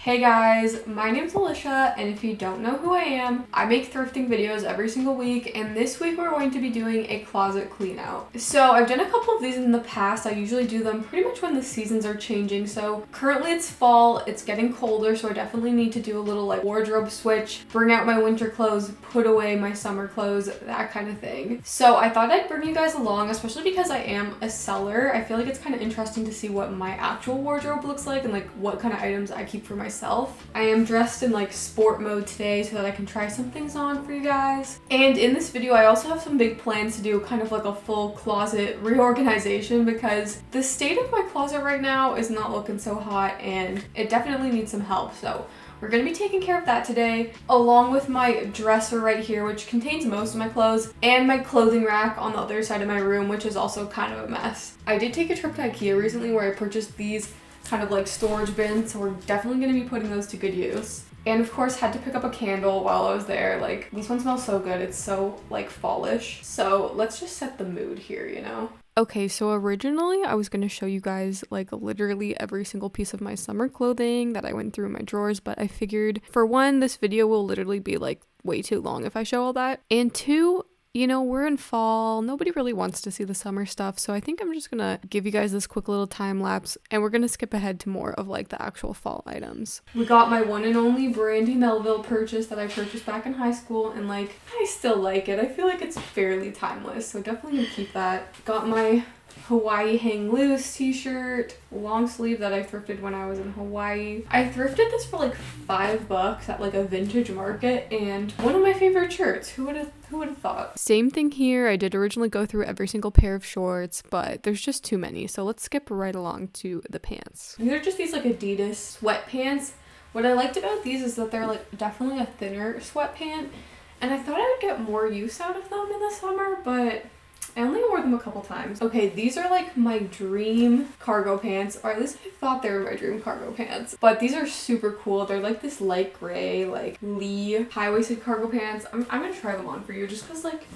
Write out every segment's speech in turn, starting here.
Hey guys, my name's Alicia, and if you don't know who I am, I make thrifting videos every single week, and this week we're going to be doing a closet clean out. So I've done a couple of these in the past. I usually do them pretty much when the seasons are changing. So currently it's fall, it's getting colder, so I definitely need to do a little like wardrobe switch, bring out my winter clothes, put away my summer clothes, that kind of thing. So I thought I'd bring you guys along, especially because I am a seller. I feel like it's kind of interesting to see what my actual wardrobe looks like and like what kind of items I keep for myself. I am dressed in like sport mode today so that I can try some things on for you guys. And in this video I also have some big plans to do kind of like a full closet reorganization because the state of my closet right now is not looking so hot and it definitely needs some help. So we're going to be taking care of that today, along with my dresser right here, which contains most of my clothes, and my clothing rack on the other side of my room, which is also kind of a mess. I did take a trip to IKEA recently where I purchased these kind of like storage bins, so we're definitely going to be putting those to good use. And of course had to pick up a candle while I was there. Like, this one smells so good. It's so like fallish. So let's just set the mood here, you know? Okay, so originally I was going to show you guys like literally every single piece of my summer clothing that I went through in my drawers, but I figured for one, this video will literally be like way too long if I show all that. And two, you know, we're in fall. Nobody really wants to see the summer stuff. So I think I'm just gonna give you guys this quick little time lapse and we're gonna skip ahead to more of like the actual fall items. We got my one and only Brandy Melville purchase that I purchased back in high school, and like I still like it. I feel like it's fairly timeless, so definitely gonna keep that. Got my Hawaii Hang Loose t-shirt, long sleeve that I thrifted when I was in Hawaii. I thrifted this for like $5 at like a vintage market, and one of my favorite shirts. Who would have thought? Same thing here. I did originally go through every single pair of shorts, but there's just too many, so let's skip right along to the pants. These are just these like Adidas sweatpants. What I liked about these is that they're like definitely a thinner sweatpant, and I thought I would get more use out of them in the summer, but I only wore them a couple times. Okay, these are like my dream cargo pants, or at least I thought they were my dream cargo pants. But these are super cool. They're like this light gray, like Lee high-waisted cargo pants. I'm gonna try them on for you just because like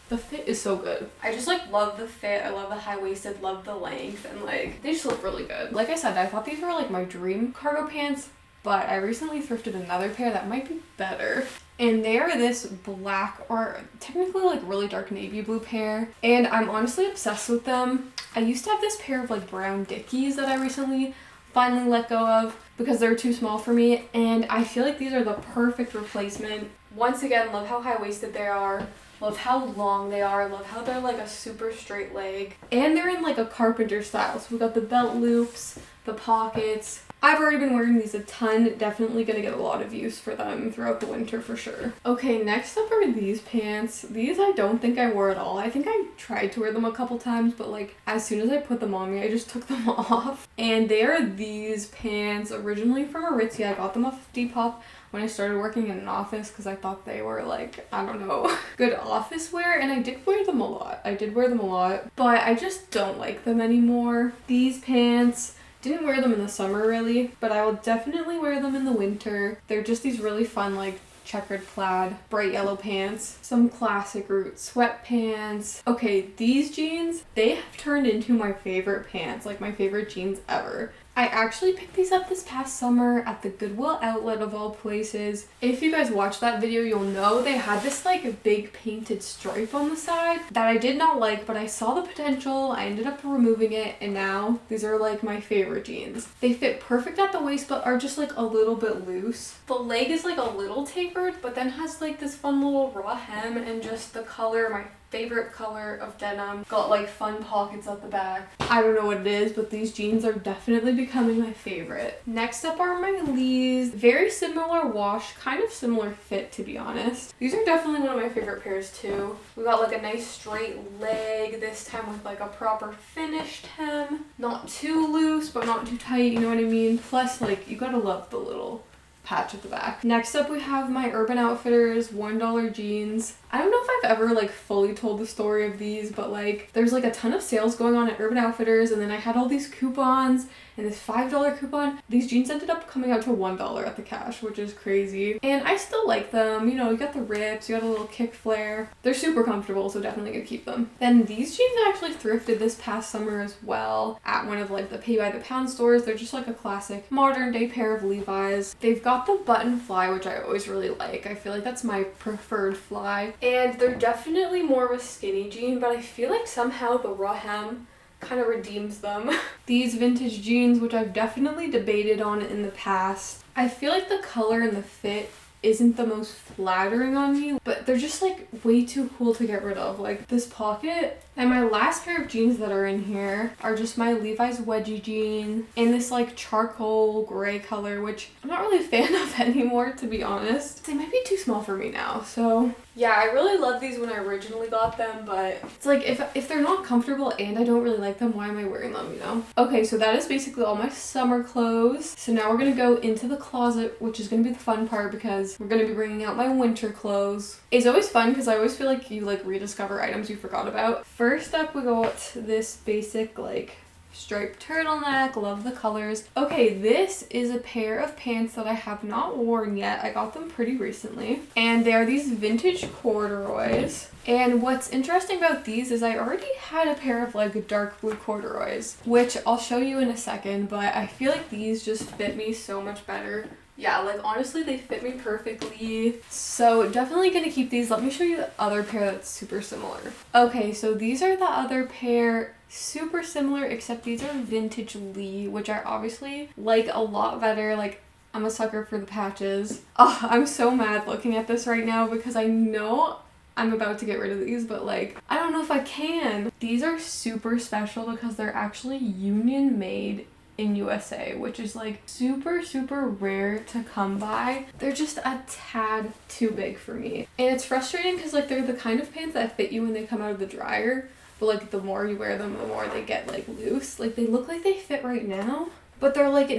the fit is so good. I just like love the fit. I love the high-waisted, love the length, and like they just look really good. Like I said, I thought these were like my dream cargo pants, but I recently thrifted another pair that might be better. And they are this black, or technically like really dark navy blue pair. And I'm honestly obsessed with them. I used to have this pair of like brown Dickies that I recently finally let go of because they were too small for me. And I feel like these are the perfect replacement. Once again, love how high-waisted they are. Love how long they are. Love how they're like a super straight leg. And they're in like a carpenter style. So we got the belt loops, the pockets. I've already been wearing these a ton. Definitely gonna get a lot of use for them throughout the winter for sure. Okay, next up are these pants. These I don't think I wore at all. I think I tried to wear them a couple times, but like as soon as I put them on me, I just took them off. And they are these pants originally from Aritzia. I got them off of Depop when I started working in an office because I thought they were like, I don't know, good office wear, and I did wear them a lot. But I just don't like them anymore. These pants, didn't wear them in the summer really, but I will definitely wear them in the winter. They're just these really fun like checkered plaid, bright yellow pants, some classic root sweatpants. Okay, these jeans, they have turned into my favorite pants, like my favorite jeans ever. I actually picked these up this past summer at the Goodwill outlet of all places. If you guys watched that video, you'll know they had this like big painted stripe on the side that I did not like, but I saw the potential. I ended up removing it, and now these are like my favorite jeans. They fit perfect at the waist, but are just like a little bit loose. The leg is like a little tapered, but then has like this fun little raw hem, and just the color, my favorite color of denim. Got like fun pockets at the back. I don't know what it is, but these jeans are definitely becoming my favorite. Next up are my Lees. Very similar wash, kind of similar fit to be honest. These are definitely one of my favorite pairs too. We got like a nice straight leg this time with like a proper finished hem. Not too loose, but not too tight, you know what I mean? Plus like you gotta love the little patch at the back. Next up we have my Urban Outfitters $1 jeans. I don't know if I've ever like fully told the story of these, but like there's like a ton of sales going on at Urban Outfitters, and then I had all these coupons and this $5 coupon. These jeans ended up coming out to $1 at the cash, which is crazy. And I still like them. You know, you got the rips, you got a little kick flare. They're super comfortable, so definitely gonna keep them. Then these jeans I actually thrifted this past summer as well at one of like the pay by the pound stores. They're just like a classic modern day pair of Levi's. They've got the button fly, which I always really like. I feel like that's my preferred fly. And they're definitely more of a skinny jean, but I feel like somehow the raw hem kind of redeems them. These vintage jeans, which I've definitely debated on in the past, I feel like the color and the fit isn't the most flattering on me, but they're just like way too cool to get rid of. Like this pocket. And my last pair of jeans that are in here are just my Levi's wedgie jean in this like charcoal gray color, which I'm not really a fan of anymore, to be honest. They might be too small for me now. So yeah, I really loved these when I originally got them, but it's like if they're not comfortable and I don't really like them, why am I wearing them, you know? Okay, so that is basically all my summer clothes. So now we're gonna go into the closet, which is gonna be the fun part because we're gonna be bringing out my winter clothes. It's always fun because I always feel like you like rediscover items you forgot about. First up, we got this basic like striped turtleneck. Love the colors. Okay, this is a pair of pants that I have not worn yet. I got them pretty recently, and they are these vintage corduroys. And what's interesting about these is I already had a pair of like dark blue corduroys, which I'll show you in a second, but I feel like these just fit me so much better. Yeah, like honestly, they fit me perfectly. So definitely gonna keep these. Let me show you the other pair that's super similar. Okay, so these are the other pair. Super similar, except these are vintage Lee, which I obviously like a lot better. Like, I'm a sucker for the patches. Oh, I'm so mad looking at this right now because I know I'm about to get rid of these, but like, I don't know if I can. These are super special because they're actually union made in USA, which is like super rare to come by. They're just a tad too big for me. And it's frustrating because like they're the kind of pants that fit you when they come out of the dryer, but like the more you wear them, the more they get like loose. Like they look like they fit right now, but they're like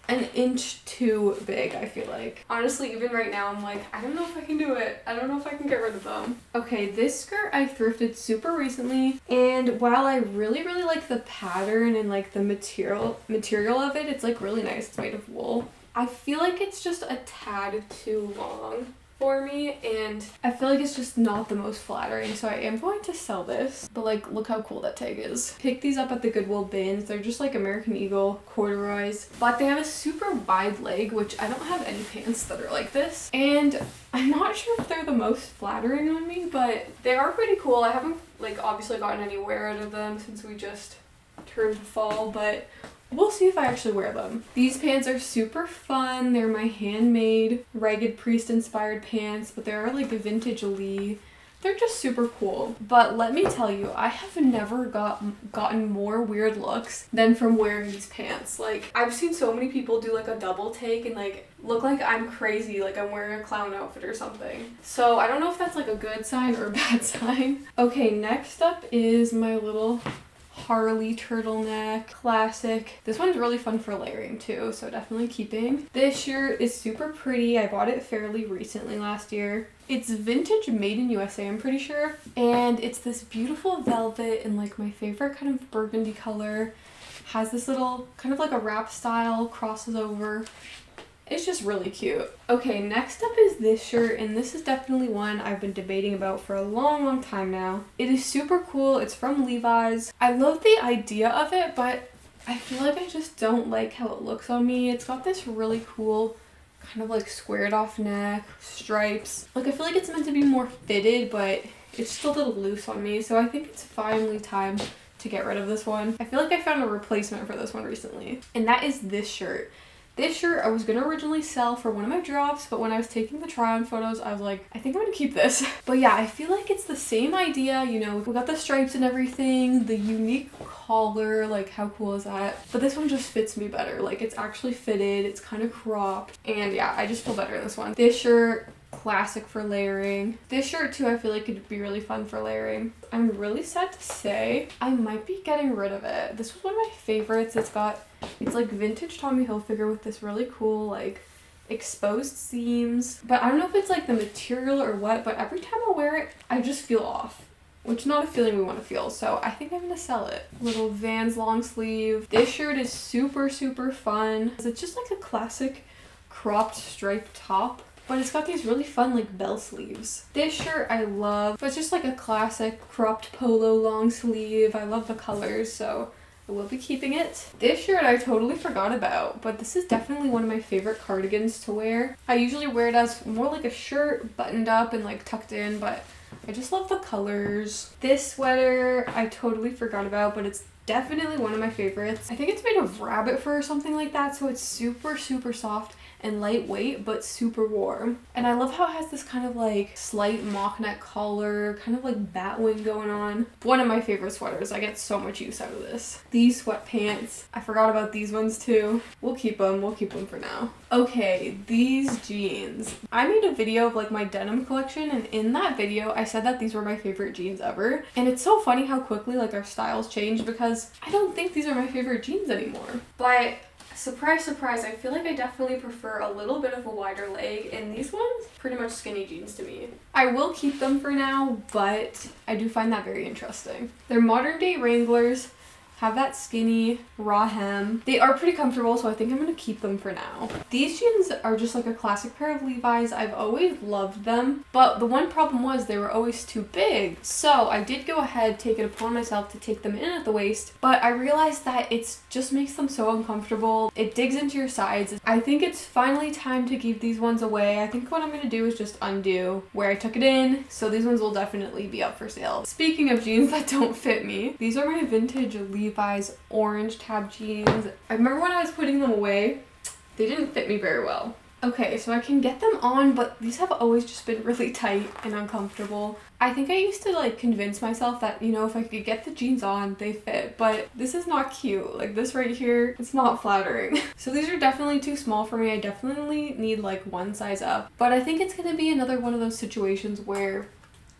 an inch too big, I feel like. Honestly, even right now, I'm like, I don't know if I can do it. I don't know if I can get rid of them. Okay, this skirt I thrifted super recently, and while I really like the pattern and like the material of it, it's like really nice. It's made of wool. I feel like it's just a tad too long for me, and I feel like it's just not the most flattering, so I am going to sell this. But like, look how cool that tag is. Pick these up at the Goodwill bins. They're just like American Eagle corduroys, but they have a super wide leg, which I don't have any pants that are like this, and I'm not sure if they're the most flattering on me, but they are pretty cool. I haven't like obviously gotten any wear out of them since we just turned fall, but we'll see if I actually wear them. These pants are super fun. They're my handmade Ragged Priest inspired pants, but they're like vintage Lee. They're just super cool. But let me tell you, I have never gotten more weird looks than from wearing these pants. Like, I've seen so many people do like a double take and like look like I'm crazy, like I'm wearing a clown outfit or something. So I don't know if that's like a good sign or a bad sign. Okay, next up is my little Harley turtleneck classic. This one's really fun for layering too, so definitely keeping. This shirt is super pretty. I bought it fairly recently last year. It's vintage, made in USA, I'm pretty sure, and it's this beautiful velvet in like my favorite kind of burgundy color. Has this little kind of like a wrap style, crosses over. It's just really cute. Okay, next up is this shirt, and this is definitely one I've been debating about for a long time now. It is super cool. It's from Levi's. I love the idea of it, but I feel like I just don't like how it looks on me. It's got this really cool kind of like squared off neck, stripes. Like I feel like it's meant to be more fitted, but it's still a little loose on me, so I think it's finally time to get rid of this one. I feel like I found a replacement for this one recently, and that is this shirt. This shirt I was gonna originally sell for one of my drops, but when I was taking the try-on photos, I was like, I think I'm gonna keep this. But yeah, I feel like it's the same idea, you know, we got the stripes and everything, the unique collar, like how cool is that? But this one just fits me better. Like it's actually fitted, it's kind of cropped, and yeah, I just feel better in this one. This shirt, classic for layering. This shirt too, I feel like it'd be really fun for layering. I'm really sad to say I might be getting rid of it. This was one of my favorites. It's like vintage Tommy Hilfiger with this really cool like exposed seams, but I don't know if it's like the material or what, but every time I wear it, I just feel off. Which is not a feeling we want to feel, so I think I'm gonna sell it. Little Vans long sleeve. This shirt is super, super fun. It's just like a classic cropped striped top, but it's got these really fun like bell sleeves. This shirt I love, but it's just like a classic cropped polo long sleeve. I love the colors, so I will be keeping it. This shirt I totally forgot about, but this is definitely one of my favorite cardigans to wear. I usually wear it as more like a shirt, buttoned up and like tucked in, but I just love the colors. This sweater I totally forgot about, but it's definitely one of my favorites. I think it's made of rabbit fur or something like that, so it's super, super soft and lightweight, but super warm. And I love how it has this kind of like slight mock neck collar, kind of like bat wing going on. One of my favorite sweaters. I get so much use out of this. These sweatpants, I forgot about these ones too. We'll keep them for now. Okay, these jeans. I made a video of like my denim collection, and in that video I said that these were my favorite jeans ever. And it's so funny how quickly like our styles change, because I don't think these are my favorite jeans anymore. But surprise, surprise, I feel like I definitely prefer a little bit of a wider leg, and these ones, pretty much skinny jeans to me. I will keep them for now, but I do find that very interesting. They're modern day Wranglers, have that skinny raw hem. They are pretty comfortable, so I think I'm gonna keep them for now. These jeans are just like a classic pair of Levi's. I've always loved them, but the one problem was they were always too big. So I did go ahead, take it upon myself to take them in at the waist, but I realized that it just makes them so uncomfortable. It digs into your sides. I think it's finally time to give these ones away. I think what I'm gonna do is just undo where I took it in, so these ones will definitely be up for sale. Speaking of jeans that don't fit me, these are my vintage Levi's orange tab jeans. I remember when I was putting them away, they didn't fit me very well. Okay, so I can get them on, but these have always just been really tight and uncomfortable. I think I used to like convince myself that, you know, if I could get the jeans on, they fit, but this is not cute. Like this right here, it's not flattering. So these are definitely too small for me. I definitely need like one size up, but I think it's gonna be another one of those situations where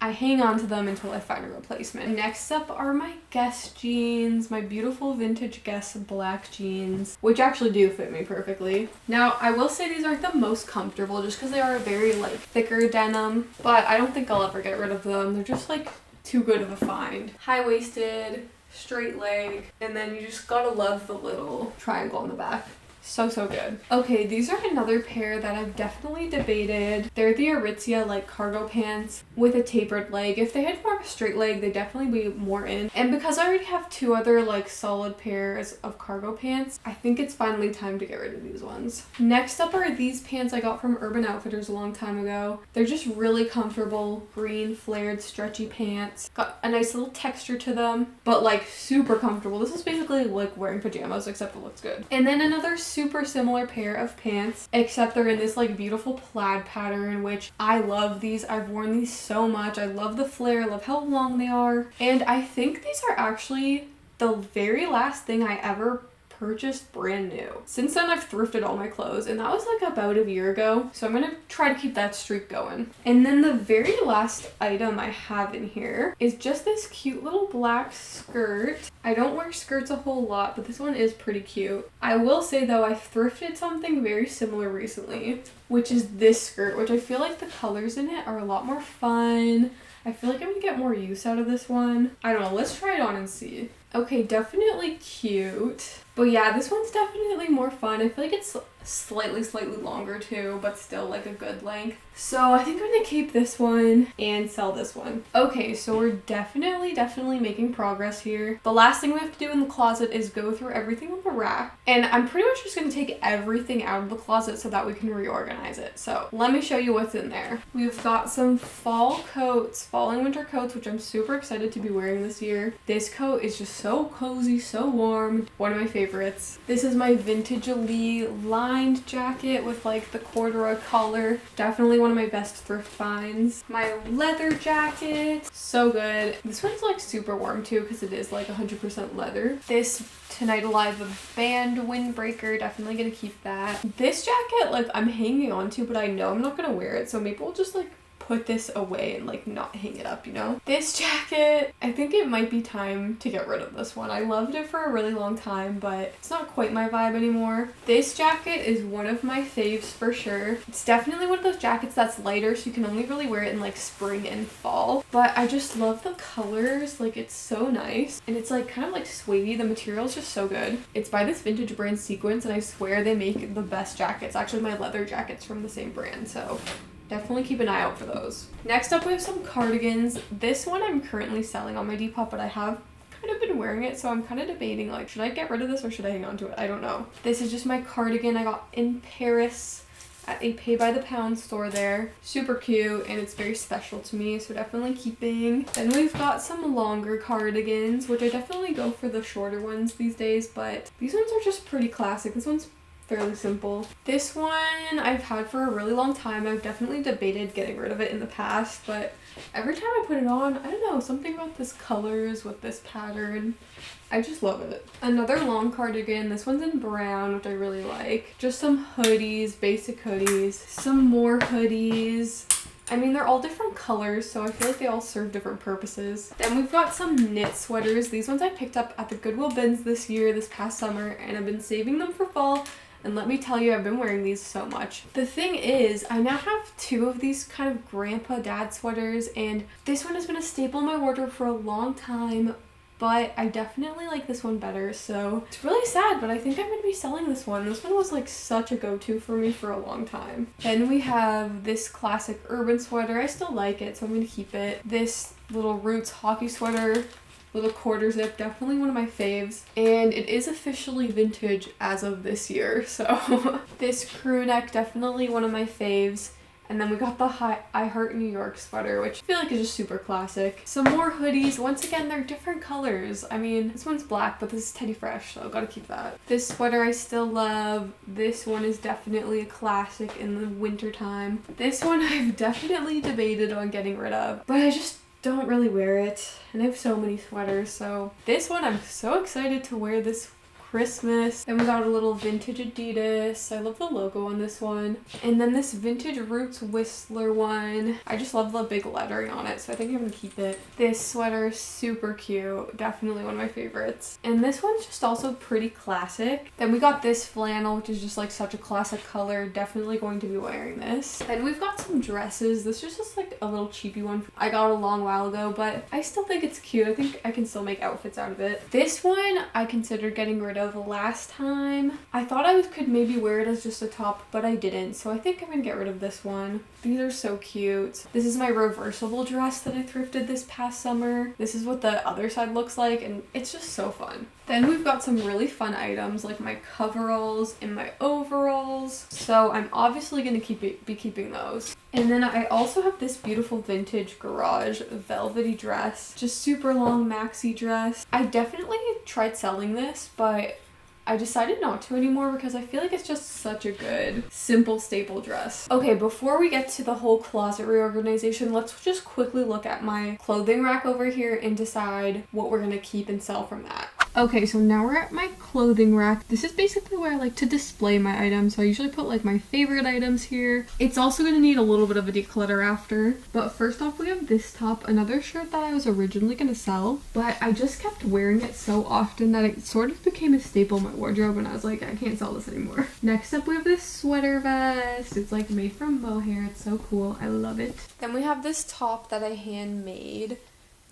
I hang on to them until I find a replacement. Next up are my Guess jeans, my beautiful vintage Guess black jeans, which actually do fit me perfectly. Now, I will say these aren't the most comfortable just because they are a very like thicker denim, but I don't think I'll ever get rid of them. They're just like too good of a find. High-waisted, straight leg, and then you just gotta love the little triangle on the back. So, so good. Okay, these are another pair that I've definitely debated. They're the Aritzia like cargo pants with a tapered leg. If they had more of a straight leg, they'd definitely be more in. And because I already have two other like solid pairs of cargo pants, I think it's finally time to get rid of these ones. Next up are these pants I got from Urban Outfitters a long time ago. They're just really comfortable, green flared stretchy pants. Got a nice little texture to them, but like super comfortable. This is basically like wearing pajamas, except it looks good. And then another super similar pair of pants, except they're in this like beautiful plaid pattern, which I love these. I've worn these so much. I love the flare, I love how long they are, and I think these are actually the very last thing I ever purchased brand new. Since then I've thrifted all my clothes, and that was like about a year ago, so I'm gonna try to keep that streak going. And then the very last item I have in here is just this cute little black skirt. I don't wear skirts a whole lot, but this one is pretty cute. I will say though, I thrifted something very similar recently, which is this skirt, which I feel like the colors in it are a lot more fun. I feel like I'm gonna get more use out of this one. I don't know, let's try it on and see. Okay, definitely cute. But yeah, this one's definitely more fun. I feel like it's slightly longer too, but still like a good length. So I think I'm gonna keep this one and sell this one. Okay, so we're definitely making progress here. The last thing we have to do in the closet is go through everything on the rack. And I'm pretty much just gonna take everything out of the closet so that we can reorganize it. So let me show you what's in there. We've got some fall coats, fall and winter coats, which I'm super excited to be wearing this year. This coat is just so cozy, so warm. One of my favorites. This is my vintage Lee lined jacket with like the corduroy collar. Definitely one of my best thrift finds. My leather jacket, so good. This one's like super warm too because it is like 100% leather. This Tonight Alive band windbreaker, definitely gonna keep that. This jacket like I'm hanging on to, but I know I'm not gonna wear it, so maybe we'll just like put this away and like not hang it up, you know? This jacket, I think it might be time to get rid of this one. I loved it for a really long time, but it's not quite my vibe anymore. This jacket is one of my faves for sure. It's definitely one of those jackets that's lighter, so you can only really wear it in like spring and fall. But I just love the colors, like it's so nice. And it's like kind of like suede. The material is just so good. It's by this vintage brand Sequence, and I swear they make the best jackets. Actually, my leather jacket's from the same brand, so definitely keep an eye out for those. Next up, we have some cardigans. This one I'm currently selling on my Depop, but I have kind of been wearing it, so I'm kind of debating like, should I get rid of this or should I hang on to it? I don't know. This is just my cardigan I got in Paris at a pay by the pound store there. Super cute, and it's very special to me, so definitely keeping. Then we've got some longer cardigans, which I definitely go for the shorter ones these days, but these ones are just pretty classic. This one's fairly simple. This one I've had for a really long time. I've definitely debated getting rid of it in the past, but every time I put it on, I don't know, something about this colors with this pattern, I just love it. Another long cardigan. This one's in brown, which I really like. Just some hoodies, basic hoodies, some more hoodies. I mean, they're all different colors, so I feel like they all serve different purposes. Then we've got some knit sweaters. These ones I picked up at the Goodwill bins this past summer, and I've been saving them for fall. And let me tell you, I've been wearing these so much. The thing is, I now have two of these kind of grandpa dad sweaters, and this one has been a staple in my wardrobe for a long time, but I definitely like this one better. So it's really sad, but I think I'm going to be selling this one. This one was like such a go-to for me for a long time. Then we have this classic urban sweater. I still like it, so I'm going to keep it. This little Roots hockey sweater. Little quarter zip, definitely one of my faves. And it is officially vintage as of this year, so this crew neck, definitely one of my faves. And then we got the I Heart New York sweater, which I feel like is just super classic. Some more hoodies. Once again, they're different colors. I mean, this one's black, but this is Teddy Fresh, so gotta keep that. This sweater I still love. This one is definitely a classic in the winter time. This one I've definitely debated on getting rid of, but I just don't really wear it, and I have so many sweaters. So this one I'm so excited to wear this Christmas. Then we got a little vintage Adidas. I love the logo on this one. And then this vintage Roots Whistler one. I just love the big lettering on it, so I think I'm gonna keep it. This sweater is super cute. Definitely one of my favorites. And this one's just also pretty classic. Then we got this flannel, which is just like such a classic color. Definitely going to be wearing this. Then we've got some dresses. This is just like a little cheapy one I got a long while ago, but I still think it's cute. I think I can still make outfits out of it. This one I considered getting rid of last time. I thought I could maybe wear it as just a top, but I didn't, so I think I'm gonna get rid of this one. These are so cute. This is my reversible dress that I thrifted this past summer. This is what the other side looks like, and it's just so fun. Then we've got some really fun items like my coveralls and my overalls, so I'm obviously gonna be keeping those. And then I also have this beautiful vintage garage velvety dress, just super long maxi dress. I definitely tried selling this, but I decided not to anymore because I feel like it's just such a good, simple staple dress. Okay, before we get to the whole closet reorganization, let's just quickly look at my clothing rack over here and decide what we're gonna keep and sell from that. Okay, so now we're at my clothing rack. This is basically where I like to display my items. So I usually put like my favorite items here. It's also gonna need a little bit of a declutter after. But first off, we have this top, another shirt that I was originally gonna sell, but I just kept wearing it so often that it sort of became a staple in my wardrobe, and I was like, I can't sell this anymore. Next up, we have this sweater vest. It's like made from mohair. It's so cool. I love it. Then we have this top that I handmade.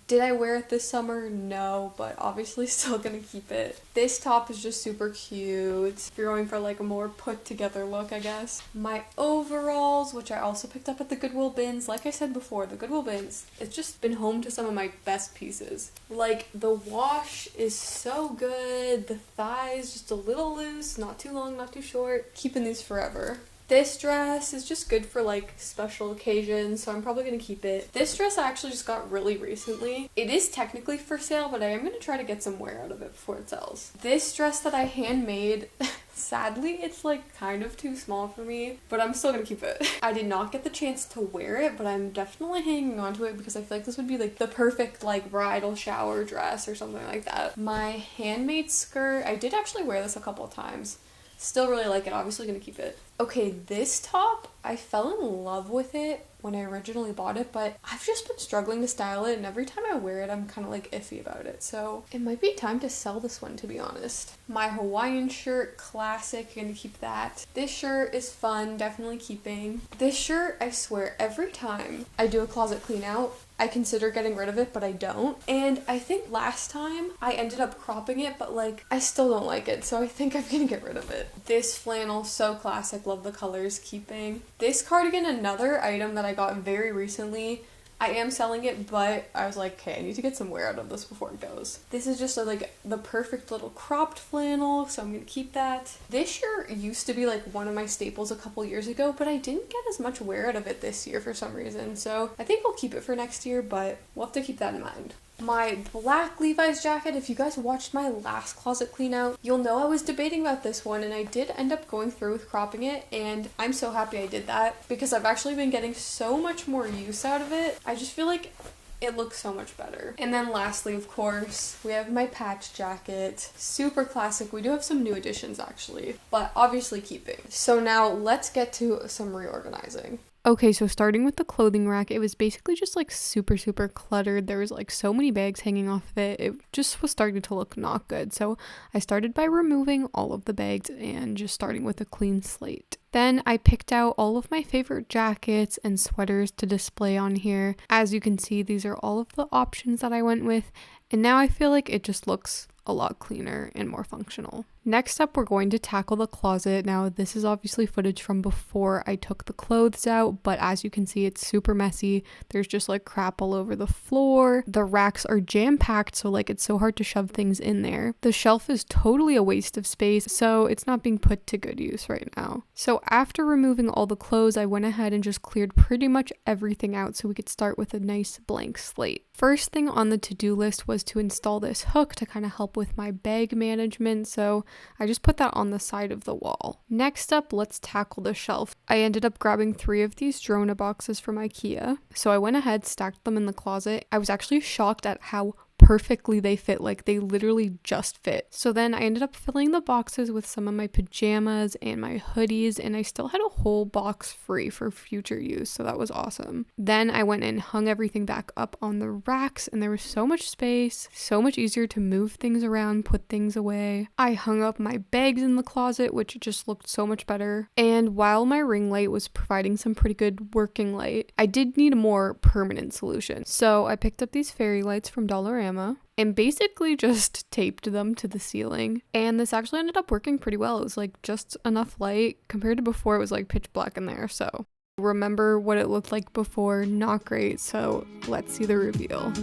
Did I wear it this summer? No, but obviously still gonna keep it. This top is just super cute. If you're going for like a more put together look, I guess. My overalls, which I also picked up at the Goodwill bins. Like I said before, the Goodwill bins, it's just been home to some of my best pieces. Like the wash is so good. The thighs just a little loose, not too long, not too short. Keeping these forever. This dress is just good for like special occasions, so I'm probably going to keep it. This dress I actually just got really recently. It is technically for sale, but I am going to try to get some wear out of it before it sells. This dress that I handmade, sadly it's like kind of too small for me, but I'm still going to keep it. I did not get the chance to wear it, but I'm definitely hanging on to it because I feel like this would be like the perfect like bridal shower dress or something like that. My handmade skirt, I did actually wear this a couple of times. Still really like it, obviously gonna keep it. Okay, this top I fell in love with it when I originally bought it, but I've just been struggling to style it, and every time I wear it, I'm kind of like iffy about it. So it might be time to sell this one, to be honest. My Hawaiian shirt, classic, gonna keep that. This shirt is fun, definitely keeping. This shirt, I swear, every time I do a closet clean out, I consider getting rid of it, but I don't. And I think last time I ended up cropping it, but like I still don't like it, so I think I'm gonna get rid of it. This flannel, so classic, love the colors, keeping. This cardigan, another item that I got very recently. I am selling it, but I was like, okay, I need to get some wear out of this before it goes. This is just like the perfect little cropped flannel, so I'm gonna keep that. This shirt used to be like one of my staples a couple years ago, but I didn't get as much wear out of it this year for some reason, so I think I'll keep it for next year, but we'll have to keep that in mind. My black Levi's jacket, if you guys watched my last closet clean out, you'll know I was debating about this one, and I did end up going through with cropping it, and I'm so happy I did that because I've actually been getting so much more use out of it. I just feel like it looks so much better. And then lastly, of course, we have my patch jacket. Super classic. We do have some new additions actually, but obviously keeping. So now let's get to some reorganizing. Okay, so starting with the clothing rack, it was basically just like super cluttered. There was like so many bags hanging off of it. It just was starting to look not good. So I started by removing all of the bags and just starting with a clean slate. Then I picked out all of my favorite jackets and sweaters to display on here. As you can see, these are all of the options that I went with, and now I feel like it just looks a lot cleaner and more functional. Next up, we're going to tackle the closet. Now, this is obviously footage from before I took the clothes out, but as you can see, it's super messy. There's just like crap all over the floor. The racks are jam-packed, so like it's so hard to shove things in there. The shelf is totally a waste of space, so it's not being put to good use right now. So after removing all the clothes, I went ahead and just cleared pretty much everything out so we could start with a nice blank slate. First thing on the to-do list was to install this hook to kind of help with my bag management, so I just put that on the side of the wall. Next up, let's tackle the shelf. I ended up grabbing 3 of these Drona boxes from IKEA, so I went ahead, stacked them in the closet. I was actually shocked at how perfectly they fit, like they literally just fit. So then I ended up filling the boxes with some of my pajamas and my hoodies, and I still had a whole box free for future use, so that was awesome. Then I went and hung everything back up on the racks, and there was so much space, so much easier to move things around, put things away. I hung up my bags in the closet, which just looked so much better. And while my ring light was providing some pretty good working light, I did need a more permanent solution. So I picked up these fairy lights from Dollarama and basically just taped them to the ceiling, and this actually ended up working pretty well. It was like just enough light compared to before. It was like pitch black in there. So remember what it looked like before, not great. So let's see the reveal.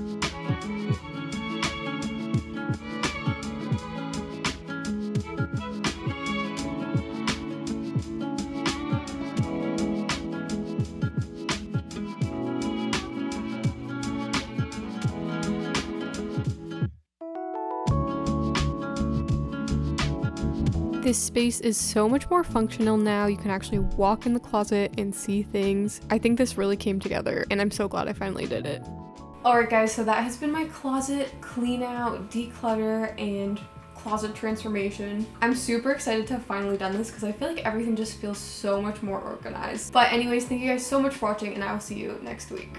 This space is so much more functional now. You can actually walk in the closet and see things. I think this really came together, and I'm so glad I finally did it. Alright guys, so that has been my closet clean out, declutter, and closet transformation. I'm super excited to have finally done this because I feel like everything just feels so much more organized. But anyways, thank you guys so much for watching, and I will see you next week.